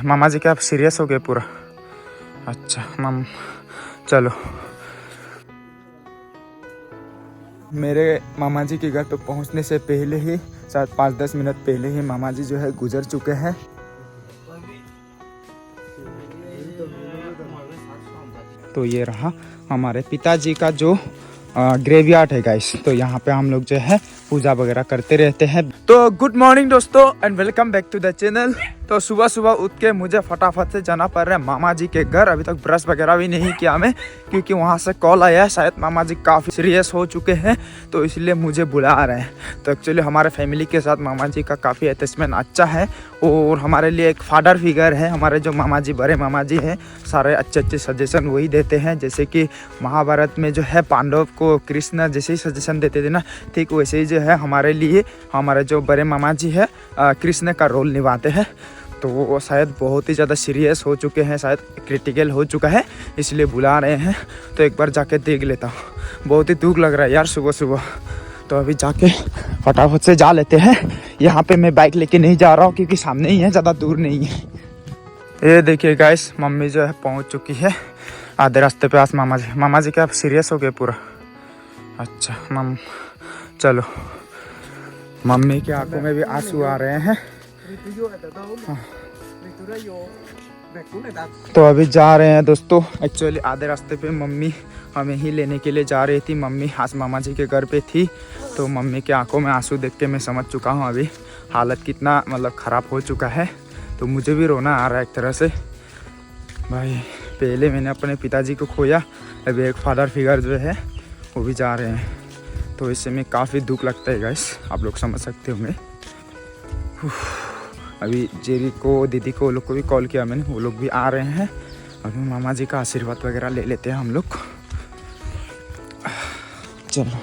मामा जी क्या आप सीरियस हो गए पूरा? अच्छा माम चलो। मेरे मामा जी के घर पे पहुंचने से पहले ही शायद 5-10 मिनट पहले ही मामा जी जो है गुजर चुके हैं। तो ये रहा हमारे पिताजी का जो ग्रेवयार्ड है गाइस। तो यहाँ पे हम लोग जो है पूजा वगैरह करते रहते हैं। तो गुड मॉर्निंग दोस्तों and welcome back to the channel. तो सुबह सुबह उठ के मुझे फटाफट से जाना पड़ रहा है मामा जी के घर। अभी तक ब्रश वगैरह भी नहीं किया मैं, क्योंकि वहाँ से कॉल आया है शायद मामा जी काफ़ी सीरियस हो चुके हैं, तो इसलिए मुझे बुला रहे हैं। तो एक्चुअली हमारे फैमिली के साथ मामा जी का काफ़ी अटैचमेंट अच्छा है और हमारे लिए एक फादर फिगर है। हमारे जो मामा जी बड़े मामा जी हैं सारे अच्छे अच्छे सजेशन वही देते हैं। जैसे कि महाभारत में जो है पांडव को कृष्ण जैसे ही सजेशन देते थे ना, ठीक वैसे ही जो है हमारे लिए हमारे जो बड़े मामा जी है कृष्ण का रोल निभाते हैं। तो वो शायद बहुत ही ज़्यादा सीरियस हो चुके हैं, शायद क्रिटिकल हो चुका है, इसलिए बुला रहे हैं। तो एक बार जाके देख लेता हूँ। बहुत ही दुख लग रहा है यार सुबह सुबह। तो अभी जाके फटाफट से जा लेते हैं। यहाँ पे मैं बाइक लेके नहीं जा रहा हूँ क्योंकि सामने ही है, ज़्यादा दूर नहीं है। ये देखिए गाइस, मम्मी जो है पहुँच चुकी है आधे रास्ते पे। आज मामा जी क्या आप सीरियस हो गए पूरा? अच्छा मम चलो। मम्मी की आंखों में भी आंसू आ रहे हैं। तो अभी जा रहे हैं दोस्तों। एक्चुअली आधे रास्ते पे मम्मी हमें ही लेने के लिए जा रही थी। मम्मी आज मामा जी के घर पे थी, तो मम्मी के आंखों में आंसू देख के मैं समझ चुका हूँ अभी हालत कितना मतलब ख़राब हो चुका है। तो मुझे भी रोना आ रहा है एक तरह से। भाई पहले मैंने अपने पिताजी को खोया, अभी एक फादर फिगर जो है वो भी जा रहे हैं। तो इससे में काफ़ी दुख लगता है गाइस, आप लोग समझ सकते होंगे। अभी जेरी को दीदी को वो लोग को भी कॉल किया मैंने, वो लोग भी आ रहे हैं। अभी मामा जी का आशीर्वाद वगैरह ले लेते हैं हम लोग। चलो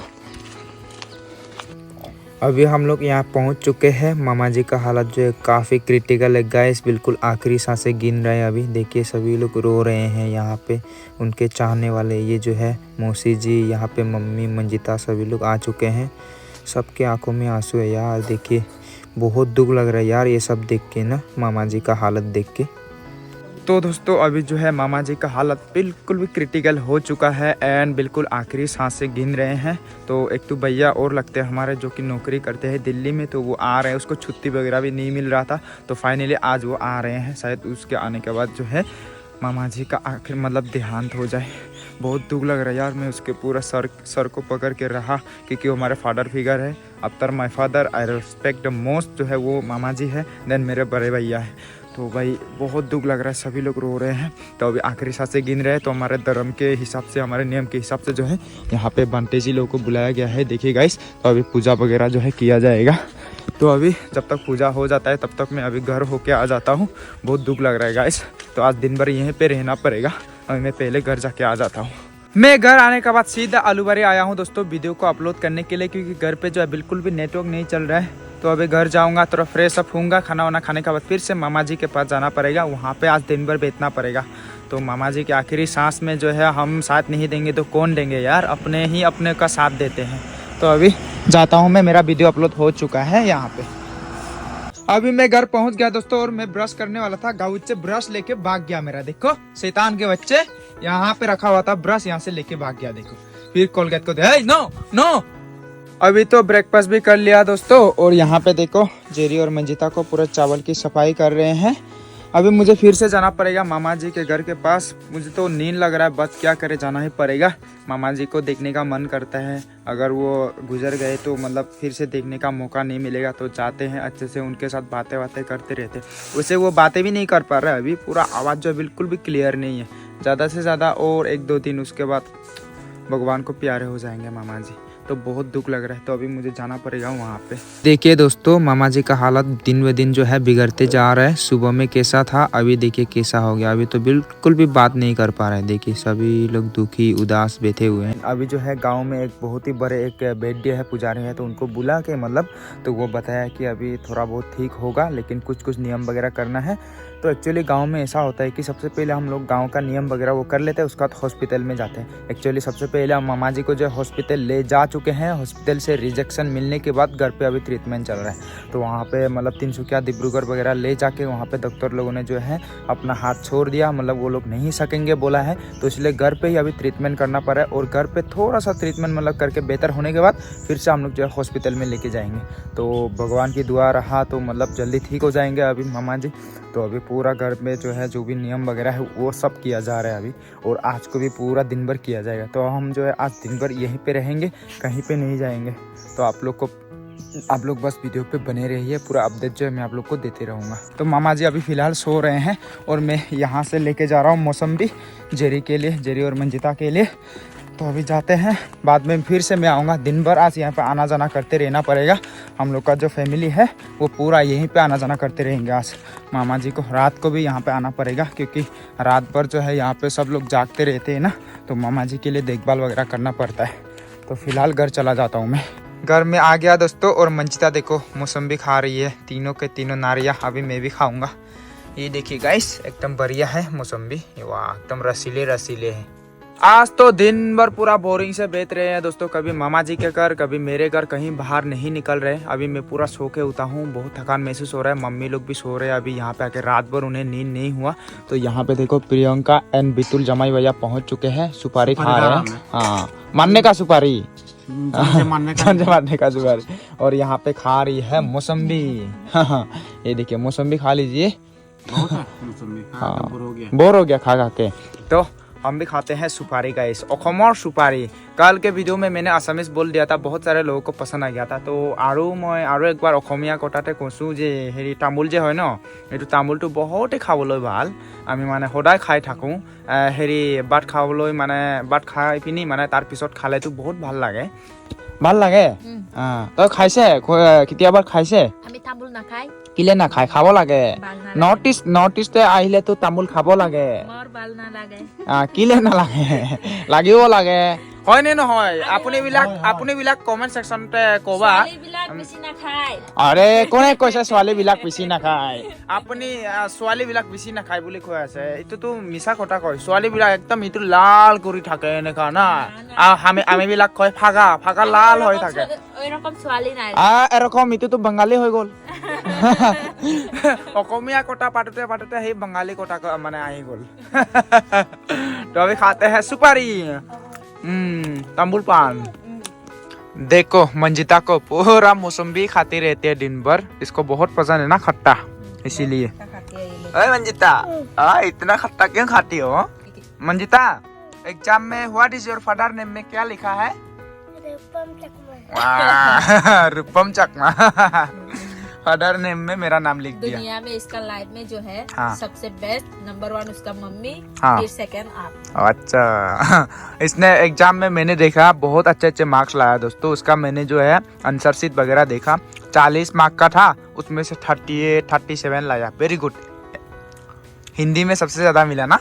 अभी हम लोग यहाँ पहुँच चुके हैं। मामा जी का हालत जो है काफ़ी क्रिटिकल है गाइस, बिल्कुल आखिरी सांसें गिन रहे हैं। अभी देखिए सभी लोग रो रहे हैं यहाँ पे, उनके चाहने वाले। ये जो है मौसी जी, यहाँ पे मम्मी मंजिता, सभी लोग आ चुके हैं। सबके आंखों में आंसू है यार। देखिए बहुत दुख लग रहा है यार ये सब देख के ना, मामा जी का हालत देख के। तो दोस्तों अभी जो है मामा जी का हालत बिल्कुल भी क्रिटिकल हो चुका है एंड बिल्कुल आखिरी सांसें गिन रहे हैं। तो एक तो भैया और लगते हैं हमारे जो कि नौकरी करते हैं दिल्ली में, तो वो आ रहे हैं। उसको छुट्टी वगैरह भी नहीं मिल रहा था, तो फाइनली आज वो आ रहे हैं। शायद उसके आने के बाद जो है मामा जी का आखिर मतलब देहांत हो जाए। बहुत दुख लग रहा है यार। मैं उसके पूरा सर को पकड़ के रहा, क्योंकि वो हमारे फादर फिगर है। After my father I respect the most जो है वो मामा जी है, देन मेरे बड़े भैया है। तो भाई बहुत दुख लग रहा है, सभी लोग रो रहे हैं। तो अभी आखिरी सांसें गिन रहे हैं। तो हमारे धर्म के हिसाब से, हमारे नियम के हिसाब से जो है यहाँ पे बंटे जी लोगों को बुलाया गया है। देखिए गाइस, तो अभी पूजा वगैरह जो है किया जाएगा। तो अभी जब तक पूजा हो जाता है तब तक मैं अभी घर होके आ जाता हूँ। बहुत दुख लग रहा है गाइस। तो आज दिन भर यहीं पे रहना पड़ेगा। अभी मैं पहले घर जाके आ जाता हूँ। मैं घर आने के बाद सीधा आलूबारी आया हूँ दोस्तों वीडियो को अपलोड करने के लिए, क्योंकि घर पे जो है बिल्कुल भी नेटवर्क नहीं चल रहा है। तो अभी घर जाऊँगा, थोड़ा फ्रेश अप होऊंगा, खाना वाना खाने के बाद फिर से मामा जी के पास जाना पड़ेगा। वहाँ पे आज दिन भर बैठना पड़ेगा। तो मामा जी के आखिरी सांस में जो है हम साथ नहीं देंगे तो कौन देंगे यार, अपने ही अपने का साथ देते हैं। तो अभी जाता हूँ मैं, मेरा वीडियो अपलोड हो चुका है यहाँ पे। अभी मैं घर पहुंच गया दोस्तों और मैं ब्रश करने वाला था, गाँव से ब्रश लेके भाग गया मेरा। देखो शैतान के बच्चे, यहाँ पे रखा हुआ था ब्रश, यहाँ से लेके भाग गया। देखो फिर कोलगेट को दे, नो नो। अभी तो ब्रेकफास्ट भी कर लिया दोस्तों, और यहाँ पे देखो जेरी और मंजिता को पूरा चावल की सफाई कर रहे हैं। अभी मुझे फिर से जाना पड़ेगा मामा जी के घर के पास। मुझे तो नींद लग रहा है, बस क्या करे, जाना ही पड़ेगा। मामा जी को देखने का मन करता है, अगर वो गुजर गए तो मतलब फिर से देखने का मौका नहीं मिलेगा। तो जाते हैं अच्छे से, उनके साथ बातें करते रहते। वैसे वो बातें भी नहीं कर पा रहा है अभी, पूरा आवाज़ जो बिल्कुल भी क्लियर नहीं है। ज़्यादा से ज़्यादा और 1-2 दिन उसके बाद भगवान को प्यारे हो जाएंगे मामा जी। तो बहुत दुख लग रहा है। तो अभी मुझे जाना पड़ेगा वहाँ पे। देखिए दोस्तों मामा जी का हालत दिन ब दिन जो है बिगड़ते जा रहा है। सुबह में कैसा था, अभी देखिए कैसा हो गया। अभी तो बिल्कुल भी बात नहीं कर पा रहे हैं। देखिए सभी लोग दुखी उदास बैठे हुए हैं। अभी जो है गांव में एक बहुत ही बड़े एक वैद्य है, पुजारी है, तो उनको बुला के मतलब तो वो बताया कि अभी थोड़ा बहुत ठीक होगा, लेकिन कुछ नियम वगैरह करना है। तो एक्चुअली गांव में ऐसा होता है कि सबसे पहले हम लोग गांव का नियम वगैरह वो कर लेते हैं, उसके बाद हॉस्पिटल में जाते हैं। एक्चुअली सबसे पहले हम मामा जी को जो हॉस्पिटल ले जा चुके हैं, हॉस्पिटल से रिजेक्शन मिलने के बाद घर पे अभी ट्रीटमेंट चल रहा है। तो वहाँ पे मतलब तिनसुकिया डिब्रूगढ़ वगैरह ले जाके वहाँ पे डॉक्टर लोगों ने जो है अपना हाथ छोड़ दिया, मतलब वो लोग नहीं सकेंगे बोला है, तो इसलिए घर पे ही अभी ट्रीटमेंट करना पड़ा है। और घर पे थोड़ा सा ट्रीटमेंट मतलब करके बेहतर होने के बाद फिर से हम लोग जो है हॉस्पिटल में लेके जाएंगे। तो भगवान की दुआ रहा तो मतलब जल्दी ठीक हो जाएंगे अभी मामा जी। तो अभी पूरा घर में जो है जो भी नियम वगैरह है वो सब किया जा रहा है अभी, और आज को भी पूरा दिन भर किया जाएगा। तो हम जो है आज दिन भर यहीं पे रहेंगे, कहीं पे नहीं जाएंगे। तो आप लोग बस वीडियो पे बने रहिए, पूरा अपडेट जो है मैं आप लोग को देते रहूँगा। तो मामा जी अभी फ़िलहाल सो रहे हैं और मैं यहाँ से लेके जा रहा हूँ मौसम्बी जेरी के लिए, जेरी और मंजिता के लिए। तो अभी जाते हैं, बाद में फिर से मैं आऊँगा। दिन भर आज यहाँ पे आना जाना करते रहना पड़ेगा। हम लोग का जो फैमिली है वो पूरा यहीं पे आना जाना करते रहेंगे। आज मामा जी को रात को भी यहाँ पे आना पड़ेगा, क्योंकि रात भर जो है यहाँ पे सब लोग जागते रहते हैं ना, तो मामा जी के लिए देखभाल वगैरह करना पड़ता है। तो फिलहाल घर चला जाता हूँ मैं। घर में आ गया दोस्तों, और मंजिता देखो मौसम्बी खा रही है, तीनों के तीनों नारियाँ। अभी मैं भी खाऊँगा। ये देखिए गाइस एकदम बढ़िया है मौसम्बी, वाह एकदम रसीले रसीले हैं। आज तो दिन भर पूरा बोरिंग से बीत रहे हैं दोस्तों, कभी मामा जी के घर कभी मेरे घर, कहीं बाहर नहीं निकल रहे। अभी मैं पूरा सो के उठा हूँ, बहुत थकान महसूस हो रहा है। मम्मी लोग भी सो रहे हैं अभी यहाँ पे आके, रात भर उन्हें नींद नहीं हुआ। तो यहाँ पे देखो प्रियंका एंड बितुल जमाई भैया पहुँच चुके हैं, सुपारी खा रहे हैं। हाँ मानने का सुपारी, मारने का सुपारी। और यहाँ पे खा रही है मौसम्बी। ये देखिए मौसम्बी खा लीजिए। हाँ बोर हो गया खा खा के, तो हम भी खाते हैं सुपारी गाइस, অসমৰ सुपारी। कल के वीडियो में मैंने आसामीज बोल दिया था, बहुत सारे लोगों को पसंद आ गया था। तो मैं एक बार অসমীয়া কথাতে কৈছোঁ যে হেৰি তামোল যে হয় ন, এইটো তামোলটো বহুতেই খাবলৈ ভাল। আমি মানে সদায় খাই থাকোঁ। হেৰি বাট খাবলৈ মানে বাট খাই পিনি মানে তাৰপিছত খালেতো বহুত ভাল লাগে। ভাল লাগে? তই খাইছে কেতিয়াবা খাইছে? আমি তামোল নাখাই। কিলে নাখায়? খাব লাগে। নৰ্থ ইষ্টে আহিলেতো তামোল খাব লাগে। মোৰ ভাল নালাগে। কিলে নালাগে? লাগিব লাগে। হয় নে নহয়? আপুনি বিলাক কমেন্ট সেকশনতে ক'বা। ছোৱালীবিলাক বেছি নাখায়। আৰে কোনে কৈছে ছোৱালীবিলাক বেছি নাখায়? আপুনি ছোৱালীবিলাক বেছি নাখায় বুলি কৈ আছে, এইটোতো মিছা কথা কয়। ছোৱালীবিলাক একদম ইটো লাল কৰি থাকে এনেকা না, আমি বিলাক কয় ফাগা লাল হৈ থাকে। এরকম ছোৱালী নাই। এরকম ইটোতো বাঙালি হৈ গ'ল। অসমীয়া কথা পাতোতে সেই বাঙালি কথা মানে আহি গ'ল। তো আমি খাতে हैं सुपारी, तंबूल पान। देखो मंजिता को पूरा मौसम्बी खाती रहती है दिन भर, इसको बहुत पसंद है ना खट्टा, इसीलिए। अरे मंजिता इतना खट्टा क्यों खाती हो? मंजिता एग्जाम में what is your father name में क्या लिखा है? रूपम चकमा। फादर नेम में मेरा नाम लिख दिया। दुनिया में इसका लाइफ में जो है सबसे बेस्ट नंबर 1 उसका मम्मी, फिर सेकंड आप। अच्छा इसने एग्जाम में मैंने देखा बहुत अच्छे मार्क्स लाया दोस्तों। उसका मैंने जो है आंसर शीट वगैरह देखा, 40 मार्क का था, उसमें से 38 37 लाया। Very good. हिंदी में सबसे ज्यादा मिला ना?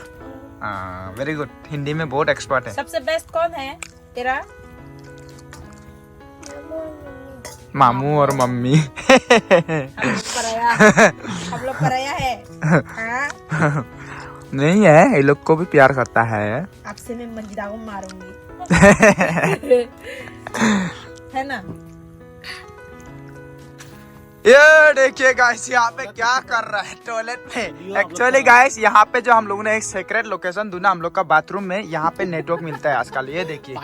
वेरी गुड, हिंदी में बहुत एक्सपर्ट है। सबसे बेस्ट कौन है तेरा? मामू और मम्मी। हम लोग पराया है। नहीं है, ये लोग को भी प्यार करता है। आपसे मैं मंजिता को मारूंगी। है ना? ये देखिए गाइस यहाँ पे क्या कर रहा है टॉयलेट में। एक्चुअली गाइस यहाँ पे जो हम लोगों ने एक सीक्रेट लोकेशन ढूंढा, हम लोग का बाथरूम में यहाँ पे नेटवर्क मिलता है आजकल। ये देखिए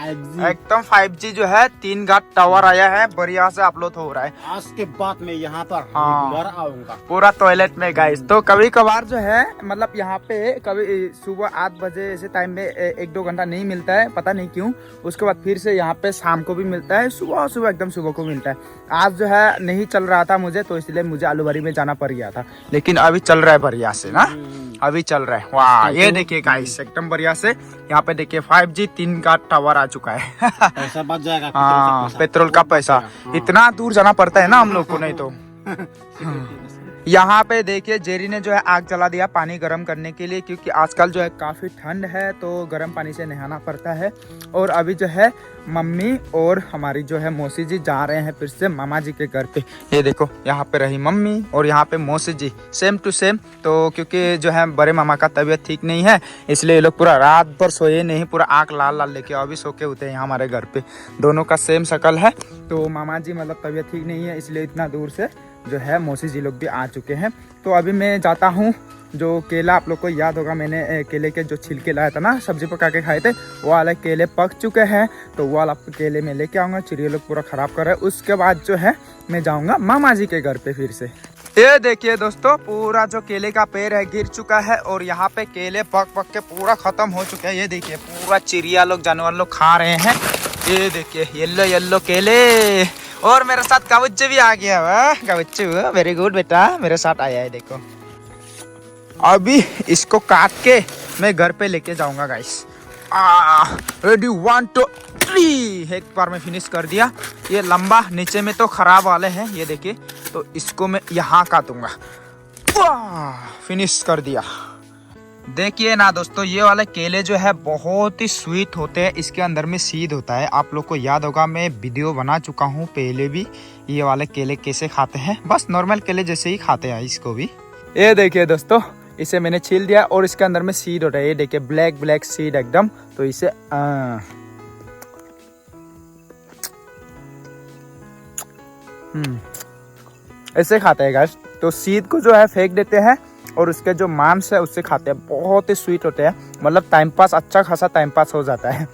एकदम 5G जो है, 3 घाट टावर आया है, बढ़िया से अपलोड हो रहा है। आज के बाद में यहाँ पर आऊंगा पूरा टॉयलेट में गाइस। तो कभी कभार जो है मतलब यहाँ पे कभी सुबह 8 बजे ऐसे टाइम में 1-2 घंटा नहीं मिलता है, पता नहीं क्यों। उसके बाद फिर से यहाँ पे शाम को भी मिलता है, सुबह एकदम सुबह को मिलता है। आज जो है नहीं चल रहा था मुझे, तो इसलिए मुझे आलूबारी में जाना पड़ गया था, लेकिन अभी चल रहा है बढ़िया से ना, अभी चल रहा है। वाह ये देखिए गाइस एकदम बढ़िया से। यहाँ पे देखिए 5G 3 का टावर आ चुका है। पैसा बच जाएगा। हाँ पेट्रोल का पैसा। इतना दूर जाना पड़ता है ना हम लोग को, नहीं तो यहाँ पे देखिए जेरी ने जो है आग जला दिया पानी गर्म करने के लिए, क्योंकि आजकल जो है काफ़ी ठंड है तो गर्म पानी से नहाना पड़ता है। और अभी जो है मम्मी और हमारी जो है मौसी जी जा रहे हैं फिर से मामा जी के घर पे। ये देखो यहाँ पे रही मम्मी और यहाँ पे मौसी जी सेम टू सेम। तो क्योंकि जो है बड़े मामा का तबीयत ठीक नहीं है इसलिए ये लोग पूरा रात भर सोए नहीं, पूरा आँख लाल लाल लेके अभी सो के उठे हैं हमारे घर पे। दोनों का सेम शक्ल है। तो मामा जी मतलब तबीयत ठीक नहीं है इसलिए इतना दूर से जो है मौसी जी लोग भी आ चुके हैं। तो अभी मैं जाता हूँ। जो केला आप लोग को याद होगा मैंने केले के जो छिलके लाया था ना, सब्जी पका के खाए थे, वो वाले केले पक चुके हैं। तो वो वाला केले मैं लेके आऊँगा। चिड़िया लोग पूरा ख़राब कर रहे हैं। उसके बाद जो है मैं जाऊँगा मामा जी के घर पे फिर से। ये देखिए दोस्तों पूरा जो केले का पेड़ है गिर चुका है और यहाँ पे केले पक पक के पूरा ख़त्म हो चुके हैं। ये देखिए पूरा चिड़िया लोग जानवर लोग खा रहे हैं। ये देखिए येल्लो येल्लो केले। और मेरे साथ कबूतर भी आ गया। वाह कबूतर वेरी गुड बेटा, मेरे साथ आया है। देखो अभी इसको काट के मैं घर पे लेके जाऊंगा गाइस। रेडी 1 2 3 एक बार में फिनिश कर दिया। ये लंबा नीचे में तो खराब वाले हैं ये देखिए, तो इसको मैं यहाँ काटूंगा। फिनिश कर दिया। देखिए ना दोस्तों ये वाले केले जो है बहुत ही स्वीट होते हैं। इसके अंदर में सीड होता है। आप लोग को याद होगा मैं वीडियो बना चुका हूँ पहले भी, ये वाले केले कैसे खाते हैं। बस नॉर्मल केले जैसे ही खाते हैं इसको भी। ये देखिए दोस्तों इसे मैंने छील दिया और इसके अंदर में सीड होता है। ये देखिए ब्लैक ब्लैक सीड एकदम। तो इसे ऐसे खाते हैं गाइस। तो सीड को जो है फेंक देते हैं और उसके जो मांस है उससे खाते हैं। बहुत ही स्वीट होते हैं। मतलब टाइम पास, अच्छा खासा टाइम पास हो जाता है।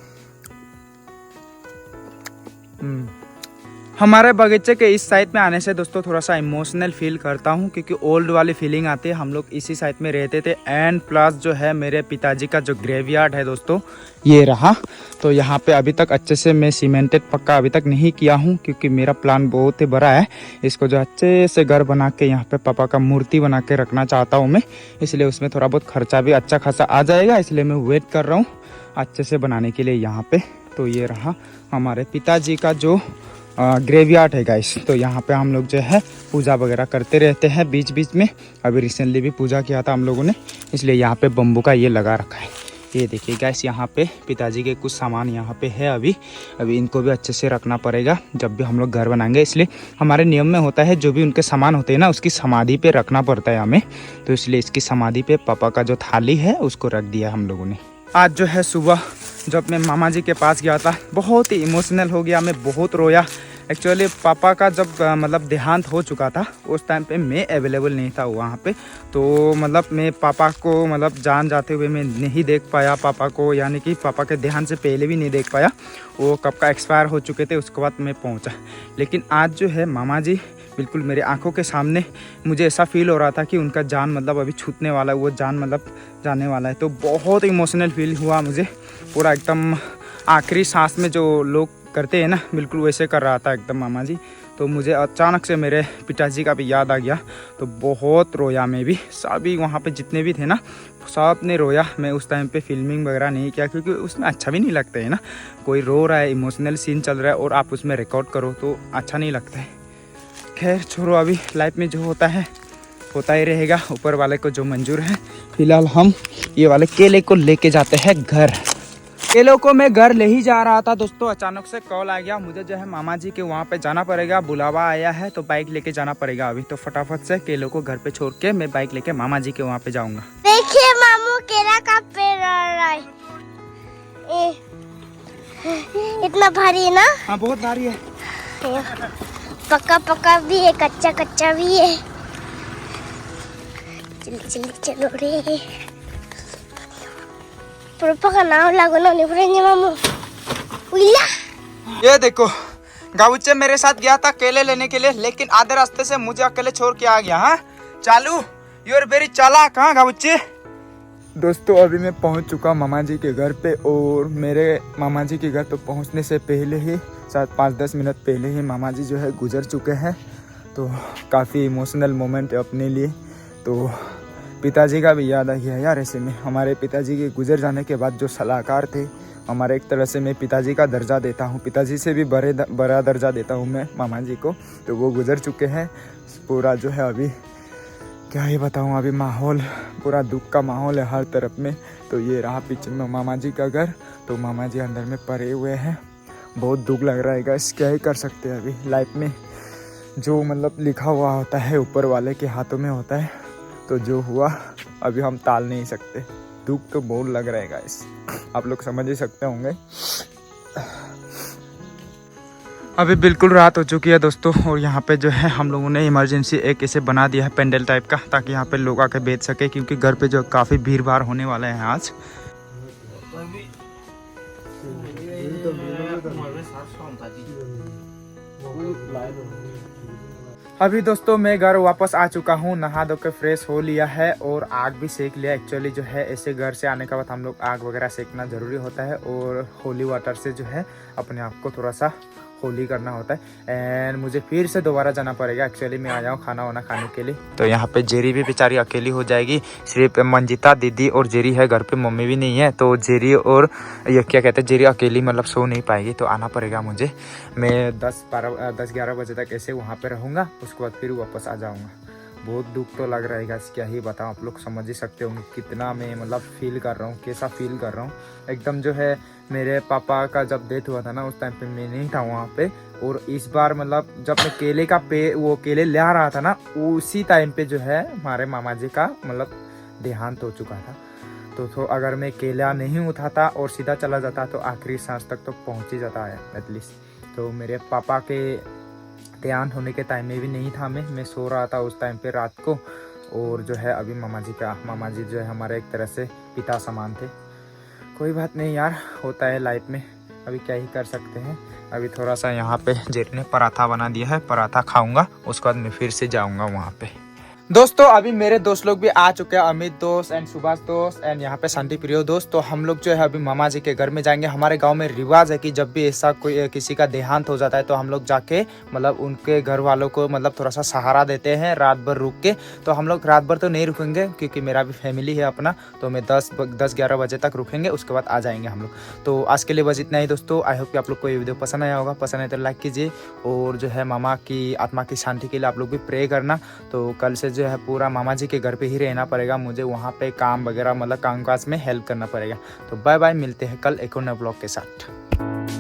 हमारे बगीचे के इस साइड में आने से दोस्तों थोड़ा सा इमोशनल फील करता हूँ, क्योंकि ओल्ड वाली फीलिंग आती है। हम लोग इसी साइड में रहते थे। एंड प्लस जो है मेरे पिताजी का जो ग्रेवयार्ड है दोस्तों ये रहा। तो यहाँ पे अभी तक अच्छे से मैं सीमेंटेड पक्का अभी तक नहीं किया हूँ, क्योंकि मेरा प्लान बहुत ही बड़ा है। इसको जो अच्छे से घर बना के यहाँ पे पापा का मूर्ति बना के रखना चाहता हूँ मैं। इसलिए उसमें थोड़ा बहुत खर्चा भी अच्छा खासा आ जाएगा, इसलिए मैं वेट कर रहा हूँ अच्छे से बनाने के लिए यहाँ पे। तो ये रहा हमारे पिताजी का जो ग्रेवयार्ड है गाइस। तो यहाँ पे हम लोग जो है पूजा वगैरह करते रहते हैं बीच बीच में। अभी रिसेंटली भी पूजा किया था हम लोगों ने, इसलिए यहाँ पे बम्बू का ये लगा रखा है। ये देखिए गाइस यहाँ पे पिताजी के कुछ सामान यहाँ पे है। अभी इनको भी अच्छे से रखना पड़ेगा जब भी हम लोग घर बनाएंगे। इसलिए हमारे नियम में होता है जो भी उनके सामान होते हैं ना उसकी समाधि पे रखना पड़ता है हमें। तो इसलिए इसकी समाधि पे पापा का जो थाली है उसको रख दिया हम लोगों ने। आज जो है सुबह जब मैं मामा जी के पास गया था बहुत ही इमोशनल हो गया, मैं बहुत रोया। एक्चुअली पापा का जब मतलब देहांत हो चुका था उस टाइम पे मैं अवेलेबल नहीं था वहाँ पे। तो मतलब मैं पापा को मतलब जान जाते हुए मैं नहीं देख पाया पापा को, यानी कि पापा के देहांत से पहले भी नहीं देख पाया। वो कब का एक्सपायर हो चुके थे, उसके बाद मैं पहुँचा। लेकिन आज जो है मामा जी बिल्कुल मेरे आंखों के सामने, मुझे ऐसा फील हो रहा था कि उनका जान मतलब अभी छूटने वाला है, वो जान मतलब जाने वाला है। तो बहुत इमोशनल फील हुआ मुझे पूरा, एकदम आखिरी सांस में जो लोग करते हैं ना बिल्कुल वैसे कर रहा था एकदम मामा जी। तो मुझे अचानक से मेरे पिताजी का भी याद आ गया। तो बहुत रोया मैं भी, सभी वहाँ पे जितने भी थे ना सब ने रोया। मैं उस टाइम पे फिल्मिंग वगैरह नहीं किया क्योंकि उसमें अच्छा भी नहीं लगता है ना, कोई रो रहा है, इमोशनल सीन चल रहा है और आप उसमें रिकॉर्ड करो तो अच्छा नहीं लगता है। खैर छोड़ो, अभी लाइफ में जो होता है होता ही रहेगा, ऊपर वाले को जो मंजूर है। फिलहाल हम ये वाले केले को लेके जाते हैं घर। केलों को मैं घर ले ही जा रहा था दोस्तों, अचानक से कॉल आ गया। मुझे जो है मामा जी के वहाँ पे जाना पड़ेगा, बुलावा आया है तो बाइक लेके जाना पड़ेगा अभी। तो फटाफट से केलों को घर पे छोड़ के मैं बाइक लेके मामा जी के वहाँ पे जाऊंगा। देखिए मामू केला का पेड़ आ रहा है। इतना भारी है ना? हाँ बहुत भारी है। पक्का पक्का भी है, कच्चा कच्चा भी है। चलो चलो रे, पापा का नाम लागो ना निपरेंगे मामू। उइला ये देखो गाउचे मेरे साथ गया था केले लेने के लिए, लेकिन आधे रास्ते से मुझे अकेले छोड़ के आ गया। हाँ चालू यू आर वेरी चालाक। हाँ गाउचे दोस्तों अभी मैं पहुंच चुका मामा जी के घर पे, और मेरे मामा जी के घर पे पहुंचने से पहले ही शायद 5-10 मिनट पहले ही मामा जी जो है गुजर चुके हैं। तो काफ़ी इमोशनल मोमेंट है अपने लिए। तो पिताजी का भी याद आ गया यार। ऐसे में हमारे पिताजी के गुजर जाने के बाद जो सलाहकार थे हमारे, एक तरह से मैं पिताजी का दर्जा देता हूँ, पिताजी से भी बड़ा दर्जा देता हूँ मैं मामा जी को। तो वो गुजर चुके हैं। पूरा जो है अभी क्या ही बताऊँ, अभी माहौल पूरा दुख का माहौल है हर तरफ में। तो ये रहा पीछे में मामा जी का घर, तो मामा जी अंदर में पड़े हुए हैं। बहुत दुख लग रहा है गाइस, क्या ही कर सकते हैं। अभी लाइफ में जो मतलब लिखा हुआ होता है ऊपर वाले के हाथों में होता है, तो जो हुआ अभी हम टाल नहीं सकते। दुख तो बहुत लग रहा है गाइस, आप लोग समझ ही सकते होंगे। अभी बिल्कुल रात हो चुकी है दोस्तों, और यहाँ पे जो है हम लोगों ने इमरजेंसी एक ऐसे बना दिया है पेंडल टाइप का, ताकि यहाँ पे लोग आके बेच सके, क्योंकि घर पे जो काफ़ी भीड़ भाड़ होने वाला है आज। अभी दोस्तों मैं घर वापस आ चुका हूँ, नहा धो के फ्रेश हो लिया है और आग भी सेक लिया। एक्चुअली जो है ऐसे घर से आने के बाद हम लोग आग वगैरह सेकना ज़रूरी होता है, और होली वाटर से जो है अपने आप को थोड़ा सा होली करना होता है। एंड मुझे फिर से दोबारा जाना पड़ेगा, एक्चुअली मैं आ जाऊँ खाना वाना खाने के लिए। तो यहाँ पे जेरी भी बेचारी अकेली हो जाएगी, सिर्फ मंजिता दीदी और जेरी है घर पे, मम्मी भी नहीं है। तो जेरी और ये क्या कहते हैं, जेरी अकेली मतलब सो नहीं पाएगी, तो आना पड़ेगा मुझे। मैं 10-11 बजे तक ऐसे वहाँ पे रहूँगा, उसके बाद फिर वापस आ जाऊँगा। बहुत दुख तो लग रहा है गाइस, क्या ही बताऊँ, आप लोग समझ ही सकते होंगे कितना मैं मतलब फील कर रहा हूँ, कैसा फील कर रहा हूँ। एकदम जो है मेरे पापा का जब डेथ हुआ था ना, उस टाइम पे मैं नहीं था वहाँ पे, और इस बार मतलब जब मैं केले का वो केले ले आ रहा था ना, उसी टाइम पे जो है हमारे मामा जी का मतलब देहांत हो चुका था। तो अगर मैं केला नहीं उठाता और सीधा चला जाता तो आखिरी सांस तक तो पहुँच ही जाता है एटलीस्ट। तो मेरे पापा के देहांत होने के टाइम में भी नहीं था, मैं सो रहा था उस टाइम पे रात को। और जो है अभी मामा जी जो है हमारे एक तरह से पिता समान थे। कोई बात नहीं यार, होता है लाइफ में, अभी क्या ही कर सकते हैं। अभी थोड़ा सा यहाँ पे जेरी ने पराठा बना दिया है, पराठा खाऊंगा, उसके बाद मैं फिर से जाऊंगा वहाँ पे। दोस्तों अभी मेरे दोस्त लोग भी आ चुके हैं, अमित दोस्त एंड सुभाष दोस्त एंड यहाँ पे शांति प्रियो दोस्त। तो हम लोग जो है अभी मामा जी के घर में जाएंगे। हमारे गांव में रिवाज है कि जब भी ऐसा कोई किसी का देहांत हो जाता है तो हम लोग जाके मतलब उनके घर वालों को मतलब थोड़ा सा सहारा देते हैं रात भर रुक के। तो हम लोग रात भर तो नहीं रुकेंगे, क्योंकि मेरा भी फैमिली है अपना, तो मैं 10-11 बजे तक रुकेंगे, उसके बाद आ जाएंगे हम लोग। तो आज के लिए बस इतना ही दोस्तों। आई होप कि आप लोग को ये वीडियो पसंद आया होगा, पसंद आए तो लाइक कीजिए, और जो है मामा की आत्मा की शांति के लिए आप लोग भी प्रे करना। तो कल से जो है पूरा मामा जी के घर पे ही रहना पड़ेगा मुझे, वहाँ पे काम वगैरह मतलब कामकाज में हेल्प करना पड़ेगा। तो बाय बाय, मिलते हैं कल एक और नए ब्लॉग के साथ।